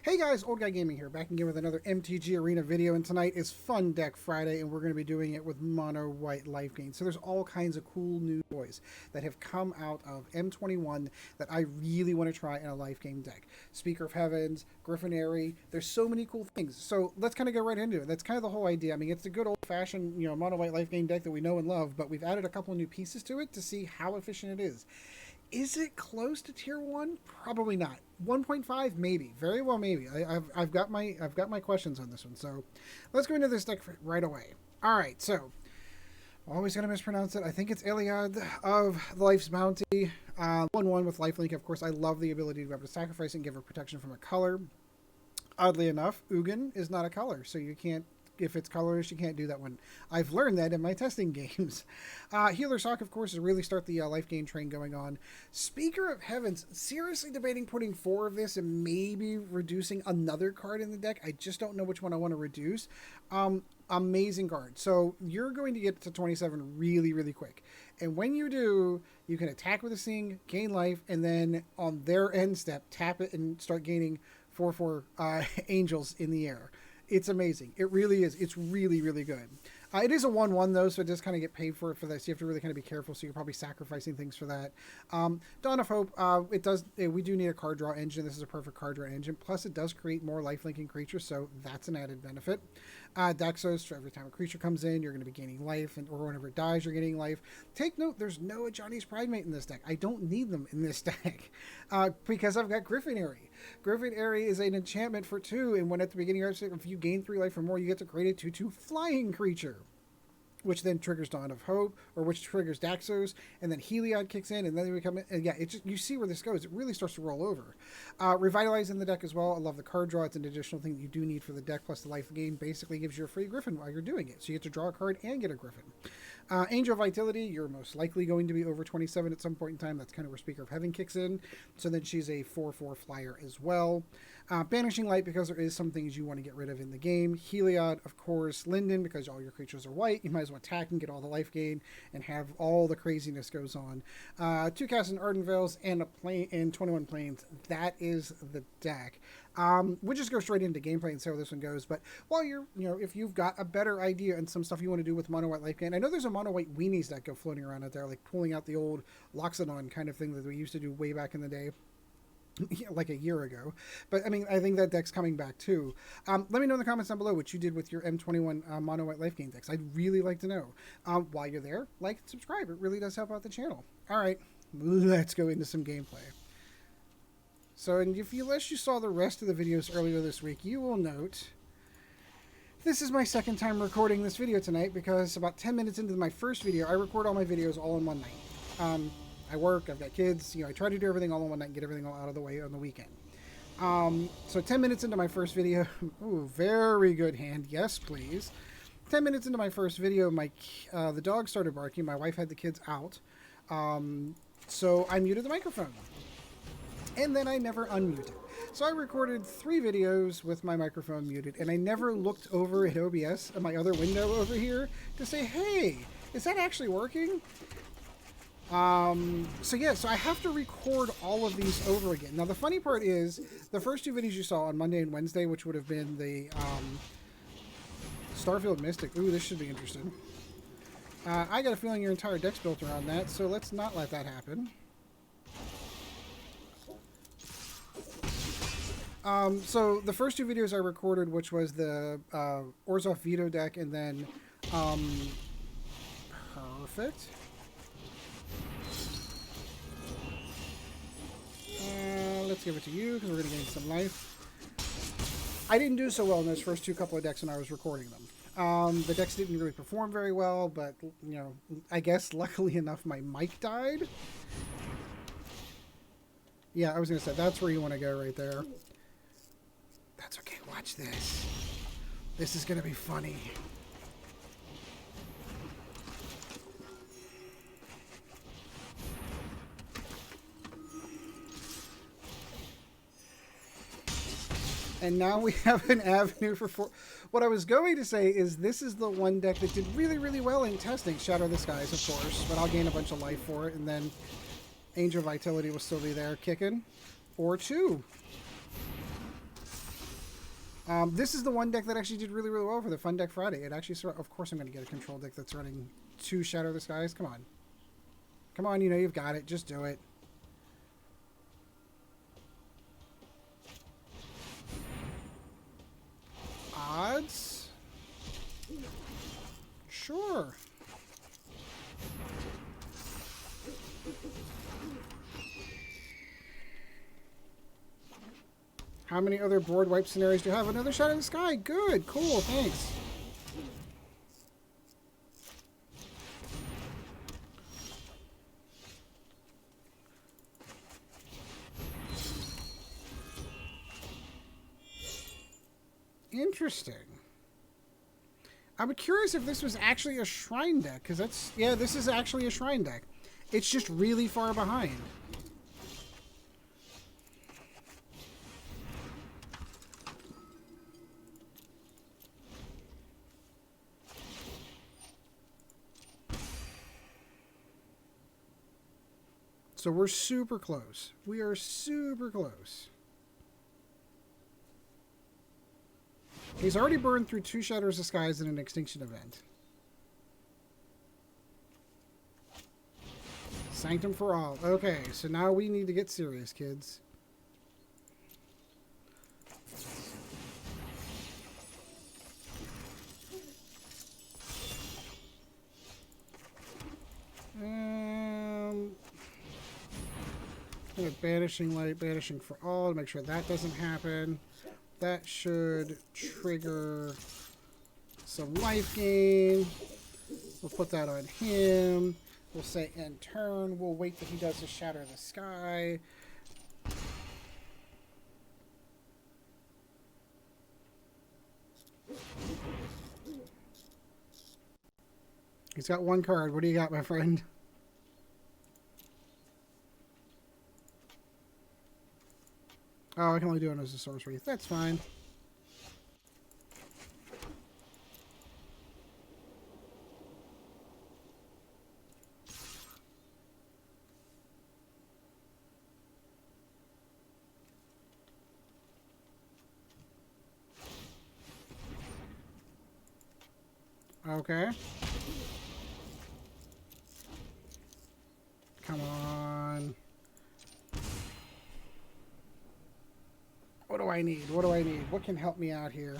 Hey guys, Old Guy Gaming here, back again with another MTG Arena video, and tonight is Fun Deck Friday, and we're going to be doing it with Mono White Lifegain. So there's all kinds of cool new toys that have come out of M21 that I really want to try in a Lifegain deck. Speaker of Heavens, Griffin Aerie, there's so many cool things. So let's kind of go right into it. That's kind of the whole idea. I mean, it's the good old-fashioned, Mono White Lifegain deck that we know and love, but we've added a couple of new pieces to it to see how efficient it is. Is it close to tier 1? Probably not. 1.5 maybe, very well maybe. I've got my questions on this one, so let's go into this deck right away. All right, so always gonna mispronounce it. I think it's Heliod of the Life's Bounty. 1/1 with lifelink. Of course, I love the ability to be able to sacrifice and give her protection from a color. Oddly enough, Ugin is not a color, so you can't. If it's colorless, you can't do that one. I've learned that in my testing games. Healer Sock, of course, is really start the Lifegain train going on. Speaker of Heavens, seriously debating putting 4 of this and maybe reducing another card in the deck. I just don't know which one I want to reduce. Amazing card. So you're going to get to 27 really, really quick. And when you do, you can attack with a Sing, gain life, and then on their end step, tap it and start gaining 4/4 angels in the air. It's amazing. It really is. It's really, really good. It is a 1/1 though, so it does kind of get paid for this. You have to really kind of be careful, so you're probably sacrificing things for that. Dawn of Hope, we do need a card draw engine. This is a perfect card draw engine. Plus, it does create more lifelinking creatures, so that's an added benefit. Daxos, every time a creature comes in, you're going to be gaining life, or whenever it dies, you're gaining life. Take note, there's no Johnny's Pridemate in this deck. I don't need them in this deck because I've got Griffin Aerie. Griffin Aerie is an enchantment for 2, and when at the beginning of your if you gain 3 life or more, you get to create a 2/2 flying creature, which then triggers Dawn of Hope, or which triggers Daxos, and then Heliod kicks in, and then we come in, and yeah, it just, you see where this goes. It really starts to roll over. Revitalize in the deck as well. I love the card draw. It's an additional thing that you do need for the deck, plus the life gain basically gives you a free Griffin while you're doing it. So you get to draw a card and get a Griffin. Angel Vitality, you're most likely going to be over 27 at some point in time. That's kind of where Speaker of Heaven kicks in. So then she's a 4/4 flyer as well. Banishing Light, because there is some things you want to get rid of in the game. Heliod, of course. Linden, because all your creatures are white. You might as well attack and get all the life gain and have all the craziness goes on. 2 Castle Ardenvales and a plane and 21 planes. That is the deck. We'll just go straight into gameplay and see how this one goes. But while you're, if you've got a better idea and some stuff you want to do with Mono White Lifegain, I know there's a Mono White weenies that go floating around out there, like pulling out the old Loxodon kind of thing that we used to do way back in the day. Like a year ago. But I mean, I think that deck's coming back too. Let me know in the comments down below what you did with your M21 Mono White Lifegain decks. I'd really like to know. While you're there, like and subscribe. It really does help out the channel. All right, let's go into some gameplay. So, and unless you saw the rest of the videos earlier this week, you will note this is my second time recording this video tonight, because about 10 minutes into my first video, I record all my videos all in one night. I work, I've got kids, I try to do everything all in one night and get everything all out of the way on the weekend. So 10 minutes into my first video, ooh, very good hand, yes please. 10 minutes into my first video, the dog started barking, my wife had the kids out, so I muted the microphone. And then I never unmuted. So I recorded 3 videos with my microphone muted, and I never looked over at OBS at my other window over here to say, hey, is that actually working? So yeah, so I have to record all of these over again. Now the funny part is, the first 2 videos you saw on Monday and Wednesday, which would have been the Starfield Mystic. Ooh, this should be interesting. I got a feeling your entire deck's built around that, so let's not let that happen. So the first 2 videos I recorded, which was the Orzhov Vito deck, and then perfect. Let's give it to you, because we're going to gain some life. I didn't do so well in those first couple of decks when I was recording them. The decks didn't really perform very well, but, I guess luckily enough my mic died. Yeah, I was going to say, that's where you want to go right there. That's okay, watch this. This is going to be funny. And now we have an avenue for 4. What I was going to say is this is the one deck that did really, really well in testing. Shadow the Skies, of course, but I'll gain a bunch of life for it, and then Angel Vitality will still be there kicking. Or 2. This is the one deck that actually did really, really well for the Fun Deck Friday. It actually, of course, I'm going to get a control deck that's running 2 Shadow the Skies. Come on. Come on, you know you've got it. Just do it. Odds? Sure. How many other board wipe scenarios do you have? Another Shadow in the Sky. Good. Cool. Thanks. Interesting. I'm curious if this was actually a shrine deck, because that's... Yeah, this is actually a shrine deck. It's just really far behind. So we're super close. We are super close. He's already burned through 2 Shadows of Skies in an Extinction event. Sanctum for all. Okay, so now we need to get serious, kids. Banishing Light, Banishing for all to make sure that doesn't happen. That should trigger some life gain. We'll put that on him. We'll say end turn. We'll wait till he does the Shatter of the Sky. He's got 1 card. What do you got, my friend? Oh, I can only do it as a sorcery. That's fine. Okay. Come on. What do I need? What do I need? What can help me out here?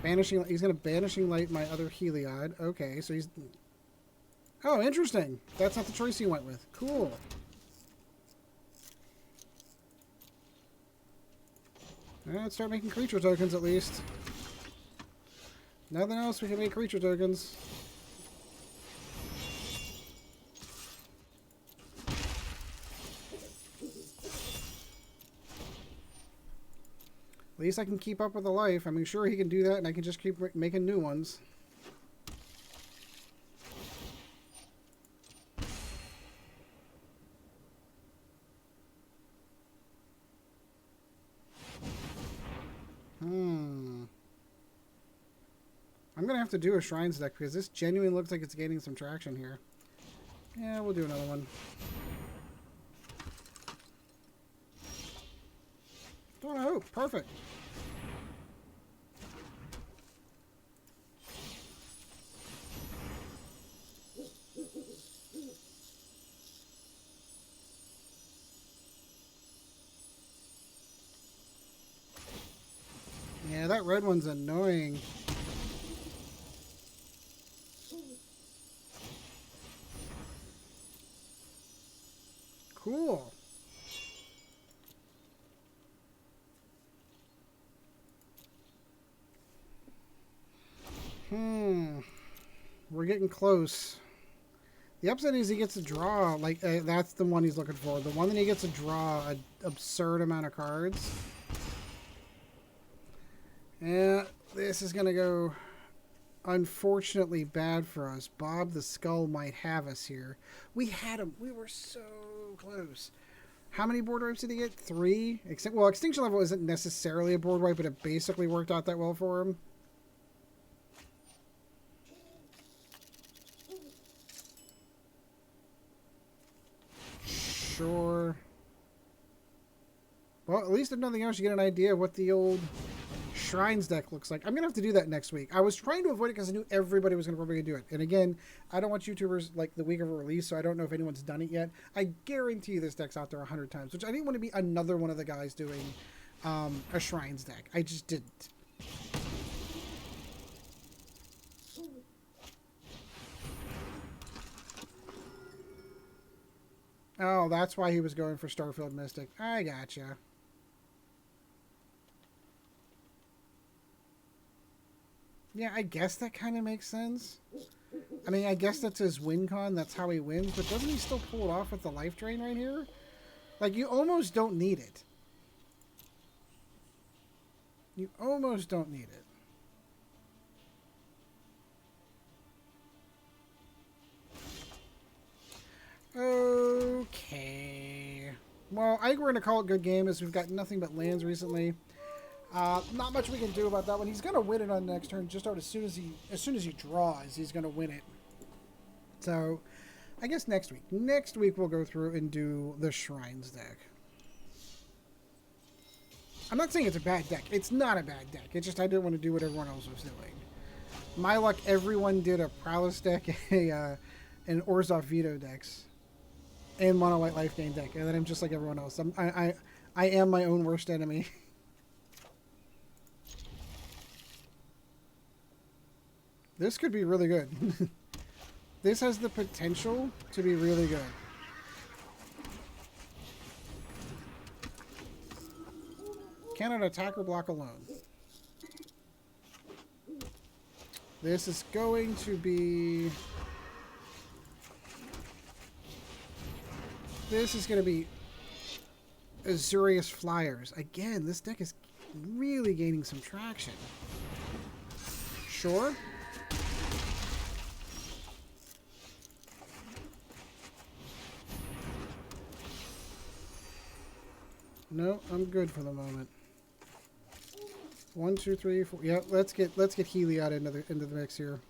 Banishing... He's going to Banishing Light my other Heliod. Okay, so he's... Oh, interesting. That's not the choice he went with. Cool. Let's start making creature tokens at least. Nothing else, we can make creature tokens. At least I can keep up with the life. I mean, sure, he can do that, and I can just keep making new ones. I'm going to have to do a Shrines deck, because this genuinely looks like it's gaining some traction here. Yeah, we'll do another one. Don't hope. Perfect. Yeah, that red one's annoying. Cool. We're getting close. The upside is he gets to draw, like, that's the one he's looking for. The one that he gets to draw an absurd amount of cards. Yeah, this is going to go, unfortunately, bad for us. Bob the Skull might have us here. We had him. We were so close. How many board wipes did he get? 3? Well, Extinction Level isn't necessarily a board wipe, but it basically worked out that well for him. Sure. Well, at least if nothing else, you get an idea of what the old Shrines deck looks like. I'm going to have to do that next week. I was trying to avoid it because I knew everybody was going to probably do it. And again, I don't want YouTubers like the week of a release, so I don't know if anyone's done it yet. I guarantee this deck's out there 100 times, which I didn't want to be another one of the guys doing a Shrines deck. I just didn't. Oh, that's why he was going for Starfield Mystic. I gotcha. Yeah, I guess that kind of makes sense. I mean, I guess that's his win con. That's how he wins. But doesn't he still pull it off with the life drain right here? Like, you almost don't need it. You almost don't need it. Okay. Well, I think we're going to call it good game as we've got nothing but lands recently. Not much we can do about that one. He's going to win it on the next turn. Just out as soon as he draws, he's going to win it. So, I guess next week. Next week we'll go through and do the Shrines deck. I'm not saying it's a bad deck. It's not a bad deck. It's just I didn't want to do what everyone else was doing. My luck, everyone did a Prowess deck, an Orzhov Vito decks, and Mono White Lifegain deck, and then I'm just like everyone else. I am my own worst enemy. This could be really good. This has the potential to be really good. Cannot attack or block alone. This is going to be... This is going to be Azurius Flyers. Again, this deck is really gaining some traction. Sure. No, I'm good for the moment. 1, 2, 3, 4. Yeah, let's get Heliod into the mix here.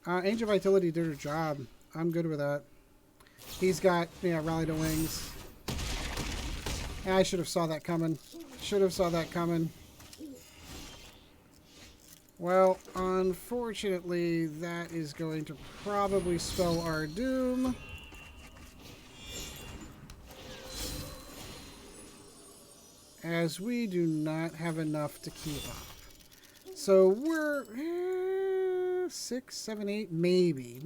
Angel Vitality did her job. I'm good with that. He's got, Rally to Wings. I should have saw that coming. Should have saw that coming. Well, unfortunately, that is going to probably spell our doom. As we do not have enough to keep up. So we're 6, 7, 8, maybe.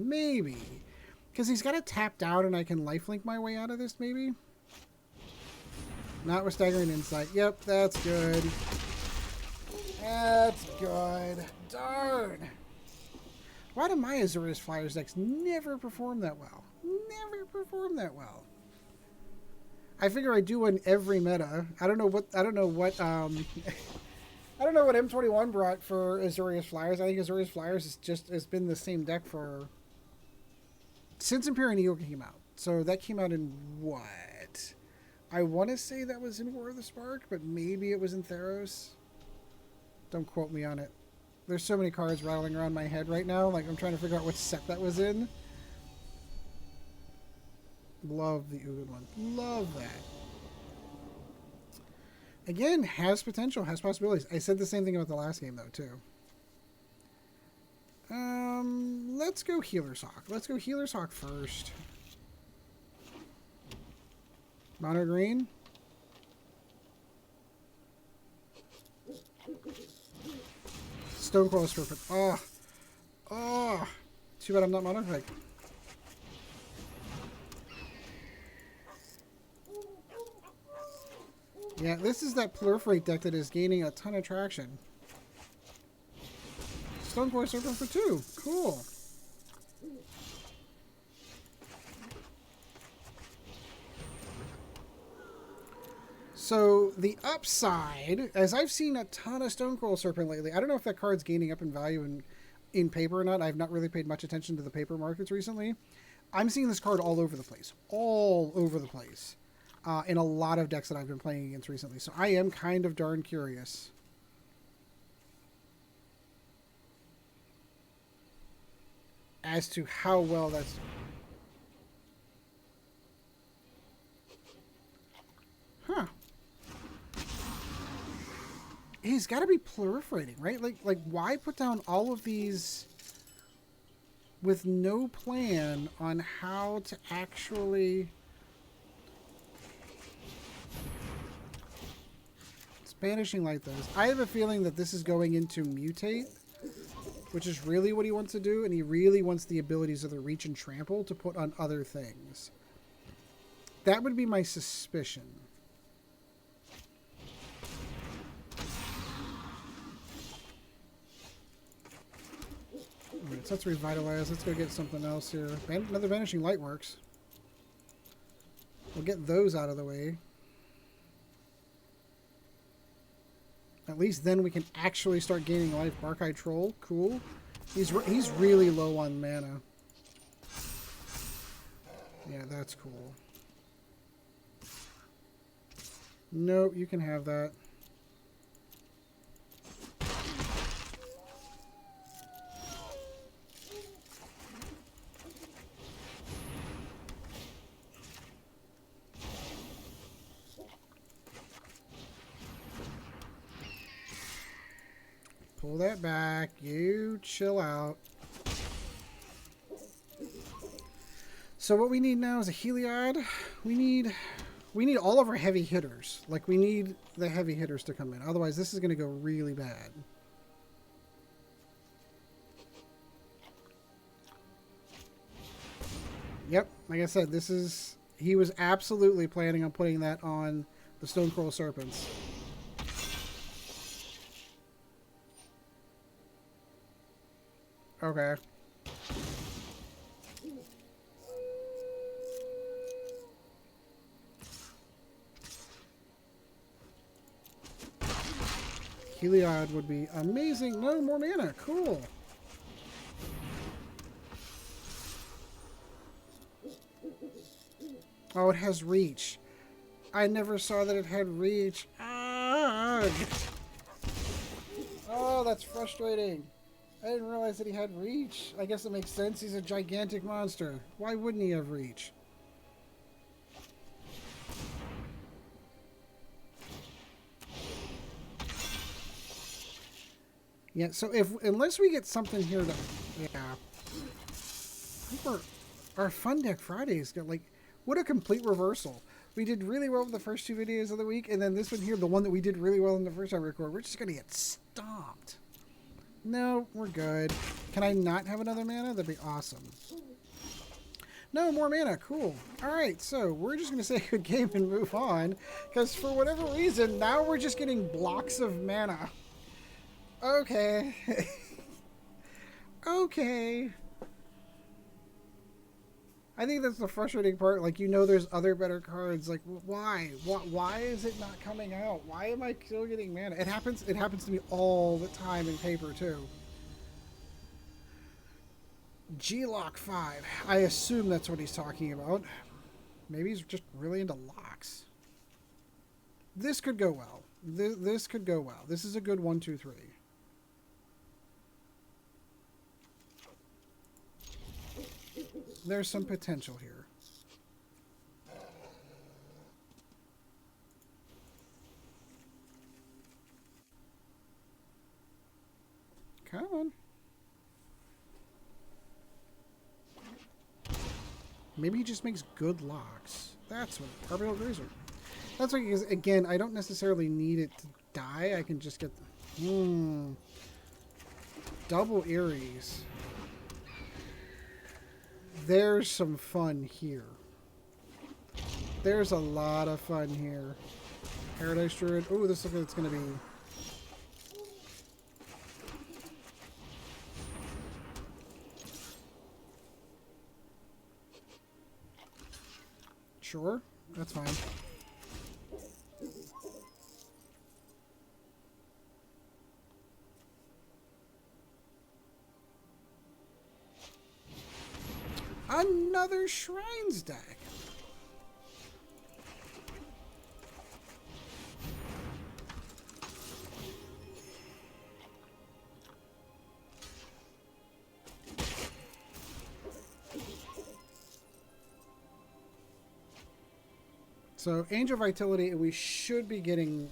Because he's got to tapped out and I can lifelink my way out of this, maybe? Not with Staggering Insight. Yep, that's good. That's good. Darn. Why do my Azurius Flyers decks never perform that well? Never perform that well. I figure I do in every meta. I don't know what M21 brought for Azurius Flyers. I think Azurius Flyers has been the same deck for since Imperial Eagle came out. So that came out in what? I want to say that was in War of the Spark, but maybe it was in Theros. Don't quote me on it. There's so many cards rattling around my head right now. Like, I'm trying to figure out which set that was in. Love the Ugin one. Love that. Again, has potential, has possibilities. I said the same thing about the last game, though, too. Let's go Healer's Hawk. Let's go Healer's Hawk first. Mono green. Stonecoil Serpent. Oh. Too bad I'm not mono. Like, yeah, this is that Proliferate deck that is gaining a ton of traction. Stonecoil Serpent for 2. Cool. So, the upside, as I've seen a ton of Stonecoil Serpent lately, I don't know if that card's gaining up in value in paper or not. I've not really paid much attention to the paper markets recently. I'm seeing this card all over the place. All over the place. In a lot of decks that I've been playing against recently. So I am kind of darn curious. As to how well that's... he's got to be proliferating, right? Like why put down all of these with no plan on how to actually... Banishing Light those. I have a feeling that this is going into Mutate, which is really what he wants to do, and he really wants the abilities of the Reach and Trample to put on other things. That would be my suspicion. Alright, so let's Revitalize. Let's go get something else here. Another Banishing Light works. We'll get those out of the way. At least then we can actually start gaining life. Barkeye Troll, cool. He's really low on mana. Yeah, that's cool. Nope, you can have that. Pull that back. You chill out. So what we need now is a Heliod. We need all of our heavy hitters. Like, we need the heavy hitters to come in. Otherwise, this is going to go really bad. Yep, like I said, this is... He was absolutely planning on putting that on the Stonecoral Serpents. Okay. Heliod would be amazing. No more mana. Cool. Oh, it has reach. I never saw that it had reach. Ugh. Oh, that's frustrating. I didn't realize that he had reach. I guess it makes sense. He's a gigantic monster. Why wouldn't he have reach? Yeah, so unless we get something here that... Yeah. I think our Fun Deck Fridays got, like... What a complete reversal. We did really well with the first two videos of the week, and then this one here, the one that we did really well in the first time record, we're just going to get stomped. No, we're good. Can I not have another mana? That'd be awesome. No, more mana. Cool. Alright, so we're just going to say good game and move on, because for whatever reason, now we're just getting blocks of mana. Okay. Okay. I think that's the frustrating part. Like, you know there's other better cards. Like, why? Why is it not coming out? Why am I still getting mana? It happens to me all the time in paper, too. G-Lock 5. I assume that's what he's talking about. Maybe he's just really into locks. This could go well. This could go well. This is a good 1, 2, 3. There's some potential here. Come on. Maybe he just makes good locks. That's what Arbitral Grazer. That's what, because again, I don't necessarily need it to die. I can just get the double Aeries. There's some fun here. There's a lot of fun here. Paradise Druid. Oh, this looks like it's going to be... Sure, that's fine. Another Shrines deck. So Angel Vitality, we should be getting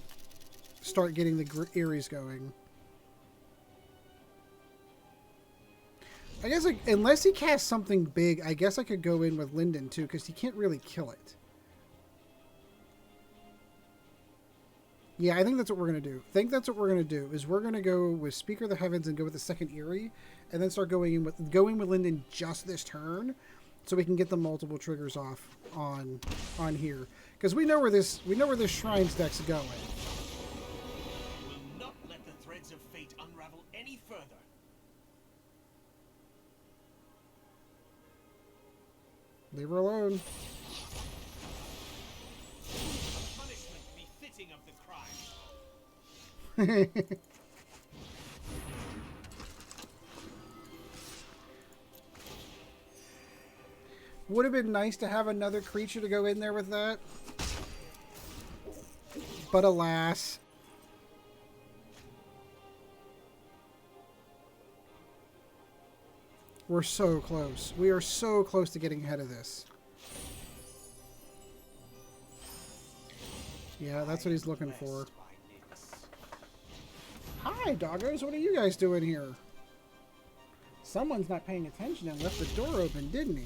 start getting the Aeries going. I guess, like, unless he casts something big, I guess I could go in with Linden too, because he can't really kill it. Yeah, I think that's what we're going to do. I think that's what we're going to do, is we're going to go with Speaker of the Heavens and go with the second Aerie, and then start going with Linden just this turn, so we can get the multiple triggers off on here. Because we know where this Shrines deck's going. We will not let the threads of fate unravel any further. Leave her alone. A punishment befitting of the crime. Would have been nice to have another creature to go in there with that. But alas. We're so close. We are so close to getting ahead of this. Yeah, that's what he's looking for. Hi, doggos. What are you guys doing here? Someone's not paying attention and left the door open, didn't he?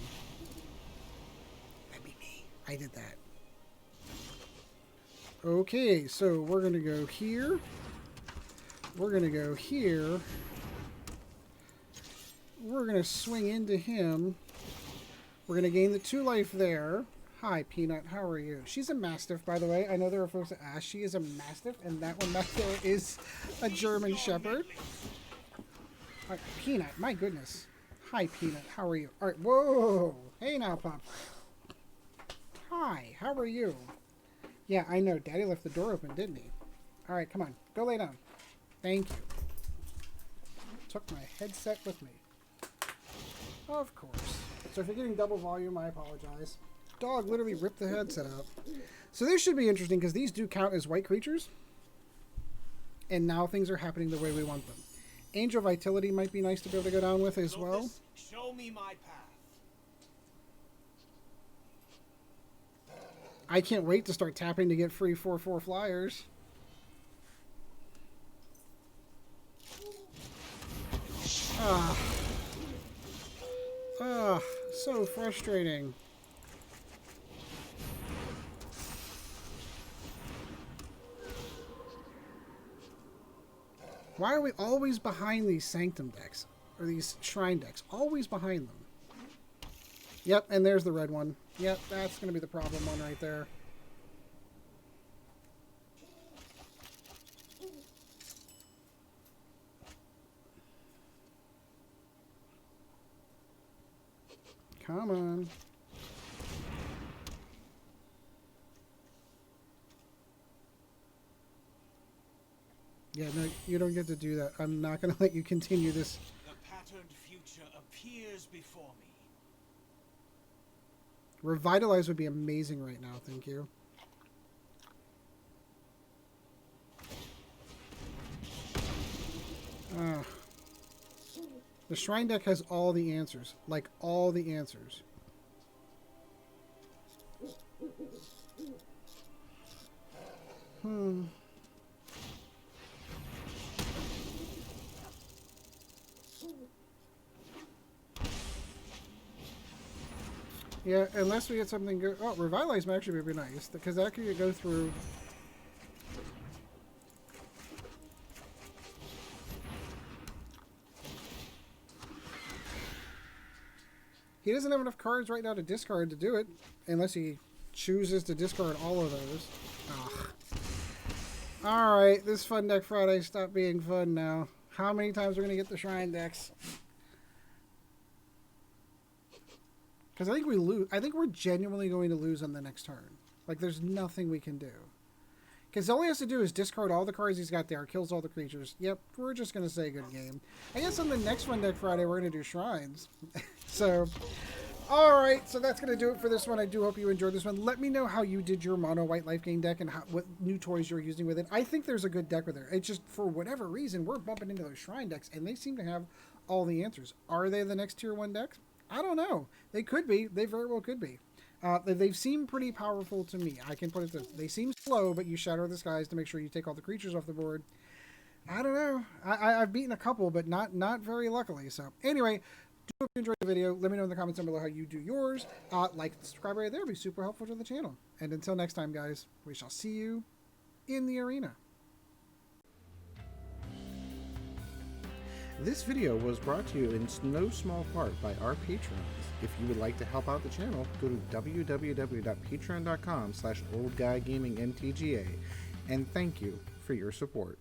That'd be me. I did that. Okay, so we're going to go here. We're going to go here. We're going to swing into him. We're going to gain the 2 life there. Hi, Peanut. How are you? She's a Mastiff, by the way. I know there are folks that ask. She is a Mastiff, and that one back there is a German Shepherd. All right, Peanut. My goodness. Hi, Peanut. How are you? All right. Whoa. Hey now, Pop. Hi. How are you? Yeah, I know. Daddy left the door open, didn't he? All right, come on. Go lay down. Thank you. Took my headset with me. Of course. So if you're getting double volume, I apologize. Dog literally ripped the headset out. So this should be interesting because these do count as white creatures. And now things are happening the way we want them. Angel Vitality might be nice to be able to go down with as well. Show me my path. I can't wait to start tapping to get free 4/4 flyers. So frustrating. Why are we always behind these Sanctum decks? Or these Shrine decks? Always behind them. Yep, and there's the red one. Yep, that's going to be the problem one right there. Come on. Yeah, no, you don't get to do that. I'm not going to let you continue this. The patterned future appears before me. Revitalize would be amazing right now, thank you. The Shrine deck has all the answers. Like, all the answers. Yeah, unless we get something good. Oh, Revitalize might actually be nice, because that could go through. He doesn't have enough cards right now to discard to do it, unless he chooses to discard all of those. Ugh. Alright, this Fun Deck Friday stopped being fun now. How many times are we going to get the Shrine decks? Because I think we lose. I think we're genuinely going to lose on the next turn. Like, there's nothing we can do. Because all he has to do is discard all the cards he's got there, kills all the creatures. Yep, we're just going to say good game. I guess on the next Fun Deck Friday, we're going to do Shrines. So, alright, so that's going to do it for this one. I do hope you enjoyed this one. Let me know how you did your mono white Lifegain deck and what new toys you're using with it. I think there's a good deck with it. It's just, for whatever reason, we're bumping into those Shrine decks, and they seem to have all the answers. Are they the next Tier 1 decks? I don't know. They could be. They very well could be. They've seemed pretty powerful to me. I can put it this: they seem slow, but you Shatter the Skies to make sure you take all the creatures off the board. I don't know. I've beaten a couple, but not very luckily. So anyway, do hope you enjoyed the video. Let me know in the comments down below how you do yours. Like and subscribe right there. It'd be super helpful to the channel. And until next time, guys, we shall see you in the arena. This video was brought to you in no small part by our patrons. If you would like to help out the channel, go to www.patreon.com/oldguygamingmtga, and thank you for your support.